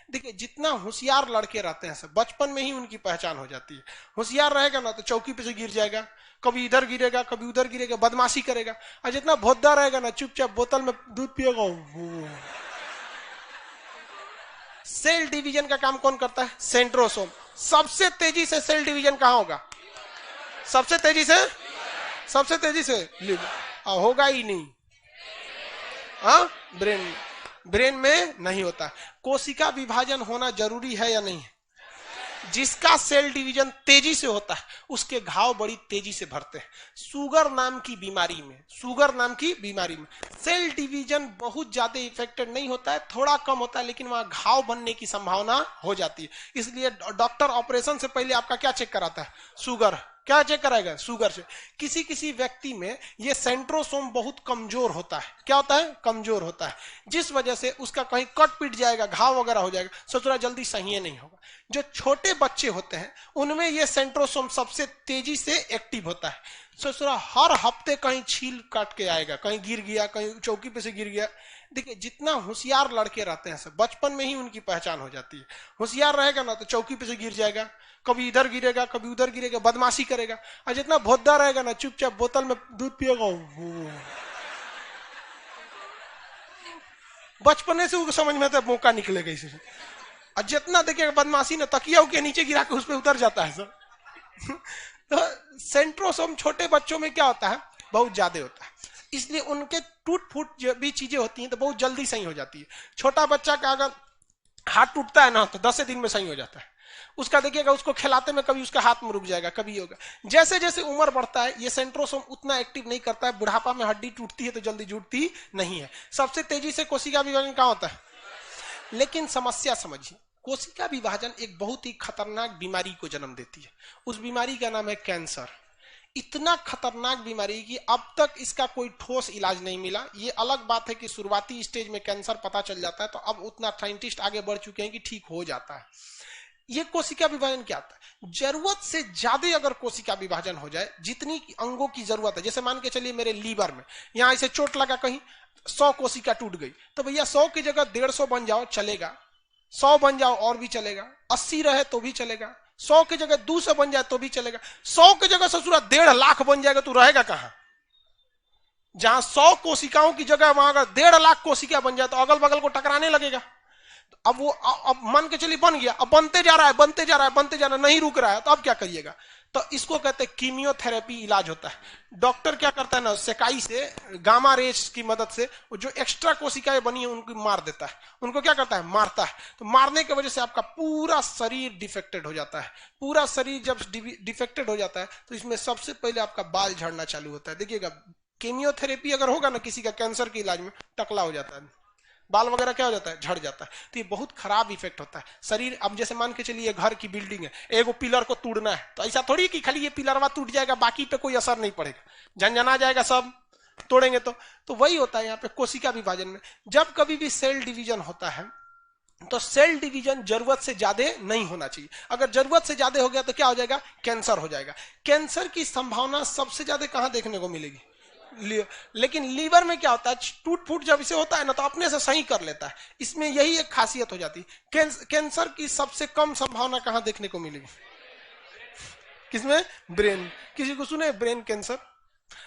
देखिए जितना होशियार लड़के रहते हैं सब बचपन में ही उनकी पहचान हो जाती है। होशियार रहेगा ना तो चौकी पे से गिर जाएगा, कभी इधर गिरेगा कभी उधर गिरेगा, बदमाशी करेगा। और जितना भोद्दा रहेगा ना चुपचाप बोतल में दूध पिएगा। सेल डिवीजन का काम कौन करता है? सेंट्रोसोम। सबसे तेजी से सेल डिवीजन कहां होगा? सबसे तेजी से लिवर। होगा ही नहीं, हाँ ब्रेन में नहीं होता। कोशिका विभाजन होना जरूरी है या नहीं? जिसका सेल डिवीजन तेजी से होता है उसके घाव बड़ी तेजी से भरते हैं। शुगर नाम की बीमारी में सेल डिवीजन बहुत ज्यादा इफेक्टेड नहीं होता है, थोड़ा कम होता है, लेकिन वहां घाव बनने की संभावना हो जाती है। इसलिए डॉक्टर ऑपरेशन से पहले आपका क्या चेक कराता है? शुगर। क्या चेक कराएगा? शुगर से। किसी व्यक्ति में ये सेंट्रोसोम बहुत कमजोर होता है। क्या होता है? कमजोर होता है, जिस वजह से उसका कहीं कट पिट जाएगा, घाव वगैरह हो जाएगा, ससुरा जल्दी सही नहीं होगा। जो छोटे बच्चे होते हैं उनमें ये सेंट्रोसोम सबसे तेजी से एक्टिव होता है। ससुरा हर हफ्ते कहीं छील काट के आएगा, कहीं गिर गया, कहीं चौकी पे से गिर गया। देखिए जितना होशियार लड़के रहते हैं सब बचपन में ही उनकी पहचान हो जाती है। होशियार रहेगा ना तो चौकी पे से गिर जाएगा, कभी इधर गिरेगा कभी उधर गिरेगा, बदमाशी करेगा। और जितना भोद्दा रहेगा ना चुपचाप बोतल में दूध पिएगा। बचपने से समझ में तो मौका निकलेगा इसे। और जितना देखिएगा बदमाशी ना तकिया के नीचे गिरा के उस पर उतर जाता है सर। तो सेंट्रोसोम छोटे बच्चों में क्या होता है? बहुत ज्यादा होता है, इसलिए उनके टूट फूट जो भी चीजें होती हैं तो बहुत जल्दी सही हो जाती है। छोटा बच्चा का अगर हाथ टूटता है ना तो 10 दिन में सही हो जाता है। उसका देखिएगा उसको खिलाते में कभी उसका हाथ में रुक जाएगा, कभी होगा। जैसे जैसे उम्र बढ़ता है ये सेंट्रोसोम उतना एक्टिव नहीं करता है। बुढ़ापा में हड्डी टूटती है तो जल्दी जुड़ती नहीं है। सबसे तेजी से कोशिका विभाजन कहां होता है? लेकिन समस्या समझिए, कोशिका विभाजन एक बहुत ही खतरनाक बीमारी को जन्म देती है। उस बीमारी का नाम है कैंसर। इतना खतरनाक बीमारी कि अब तक इसका कोई ठोस इलाज नहीं मिला। ये अलग बात है कि शुरुआती स्टेज में कैंसर पता चल जाता है तो अब उतना साइंटिस्ट आगे बढ़ चुके हैं कि ठीक हो जाता है। ये कोशिका विभाजन क्या आता है? जरूरत से ज्यादा अगर कोशिका विभाजन हो जाए, जितनी अंगों की जरूरत है, जैसे मान के चलिए मेरे लीवर में यहां इसे चोट लगा, कहीं 100 कोशिका टूट गई, तो भैया 100 की जगह 150 बन जाओ चलेगा, 100 बन जाओ और भी चलेगा, 80 रहे तो भी चलेगा, 100 की जगह 200 बन जाए तो भी चलेगा, 100 की जगह ससुरा 1.5 लाख बन जाएगा तो रहेगा कहां? जहां 100 कोशिकाओं की जगह वहां अगर 1.5 लाख कोशिका बन जाए तो अगल बगल को टकराने लगेगा। अब वो अब मान के चलिए बन गया, अब बनते जा रहा है, नहीं रुक रहा है, तो अब क्या करिएगा? तो इसको कहते हैं कीमियोथेरेपी इलाज होता है। डॉक्टर क्या करता है ना, सेकाई से गामा रेज की मदद से वो जो एक्स्ट्रा कोशिकाएं बनी है उनको मार देता है। उनको क्या करता है? मारता है। तो मारने की वजह से आपका पूरा शरीर डिफेक्टेड हो जाता है। पूरा शरीर जब डिफेक्टेड हो जाता है तो इसमें सबसे पहले आपका बाल झड़ना चालू होता है। देखिएगा कीमियोथेरेपी अगर होगा ना किसी का कैंसर के इलाज में, टकला हो जाता है, बाल वगैरह क्या हो जाता है? झड़ जाता है। तो ये बहुत खराब इफेक्ट होता है शरीर। अब जैसे मान के चलिए घर की बिल्डिंग है, एगो पिलर को तोड़ना है तो ऐसा थोड़ी कि खाली ये पिलरवा टूट जाएगा बाकी पे कोई असर नहीं पड़ेगा, झंझना जाएगा सब तोड़ेंगे तो वही होता है यहाँ पे कोशिका विभाजन में। जब कभी भी सेल डिवीजन होता है तो सेल डिवीजन जरूरत से ज्यादा नहीं होना चाहिए। अगर जरूरत से ज्यादा हो गया तो क्या हो जाएगा? कैंसर हो जाएगा। कैंसर की संभावना सबसे ज्यादा कहां देखने को मिलेगी? लेकिन लीवर में क्या होता है? टूट फूट जब इसे होता है ना तो अपने से सही कर लेता है। इसमें यही एक खासियत हो जाती है। कैंसर की सबसे कम संभावना कहां देखने को मिलेगी? किसमें? ब्रेन। किसी को सुने ब्रेन कैंसर?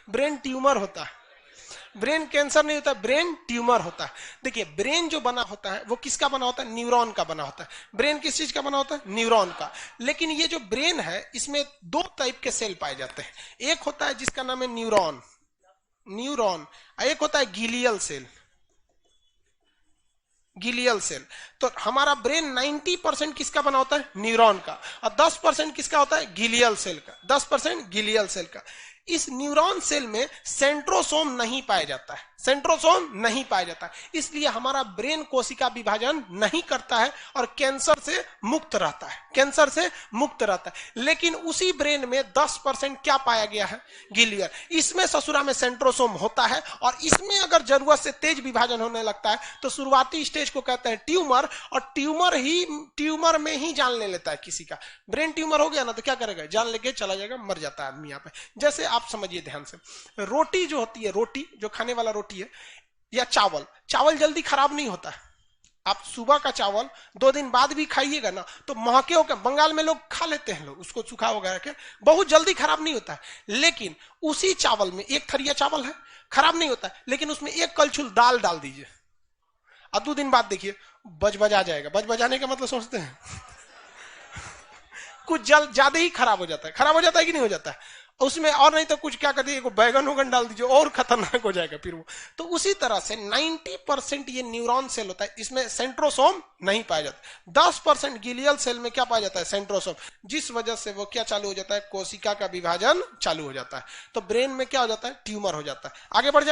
ब्रेन ट्यूमर होता है, ब्रेन कैंसर नहीं होता, ब्रेन ट्यूमर होता है। देखिए ब्रेन जो बना होता है वो किसका बना होता है? न्यूरॉन का बना होता है। ब्रेन किस चीज का बना होता है? न्यूरॉन का। लेकिन ये जो ब्रेन है इसमें 2 टाइप के सेल पाए जाते हैं। एक होता है जिसका नाम है न्यूरॉन, एक होता है गिलियल सेल। तो हमारा ब्रेन 90% किसका बना होता है? न्यूरॉन का, और 10% किसका होता है? गिलियल सेल का। 10% गिलियल सेल का। इस न्यूरॉन सेल में सेंट्रोसोम नहीं पाया जाता है, इसलिए हमारा ब्रेन कोशिका विभाजन नहीं करता है और कैंसर से मुक्त रहता है। लेकिन उसी ब्रेन में 10% क्या पाया गया है? गिलियर। इसमें ससुरा में सेंट्रोसोम होता है और इसमें अगर जरूरत से तेज विभाजन होने लगता है तो शुरुआती स्टेज को कहते हैं ट्यूमर, और ट्यूमर में ही जान ले लेता है। किसी का ब्रेन ट्यूमर हो गया ना तो क्या करेगा? जान लेके चला जाएगा, मर जाता है आदमी। यहाँ पे जैसे आप समझिए ध्यान से, रोटी जो होती है, रोटी जो खाने वाला रोटी है, या चावल जल्दी खराब नहीं होता है। आप सुबह का चावल 2 दिन बाद भी खाइएगा ना तो महके होकर, बंगाल में लोग खा लेते हैं, लोग उसको सूखा वगैरह के, बहुत जल्दी खराब नहीं होता है। लेकिन उसी चावल में एक थरिया चावल है, खराब नहीं होता है, लेकिन उसमें एक कलछुल दाल डाल दीजिए, अब 2 दिन बाद देखिए बज आ जाएगा। बजाने का मतलब समझते हैं? कुछ जल्द ज्यादा ही खराब हो जाता है। खराब हो जाता है कि नहीं हो जाता है? उसमें और नहीं तो कुछ क्या कर दीजिए, बैगन वगन डाल दीजिए, और खतरनाक हो जाएगा फिर वो। तो उसी तरह से 90% ये न्यूरॉन सेल होता है, इसमें सेंट्रोसोम नहीं पाया जाता। 10% गिलियल सेल में क्या पाया जाता है? सेंट्रोसोम, जिस वजह से वो क्या चालू हो जाता है? कोशिका का विभाजन चालू हो जाता है। तो ब्रेन में क्या हो जाता है? ट्यूमर हो जाता है। आगे बढ़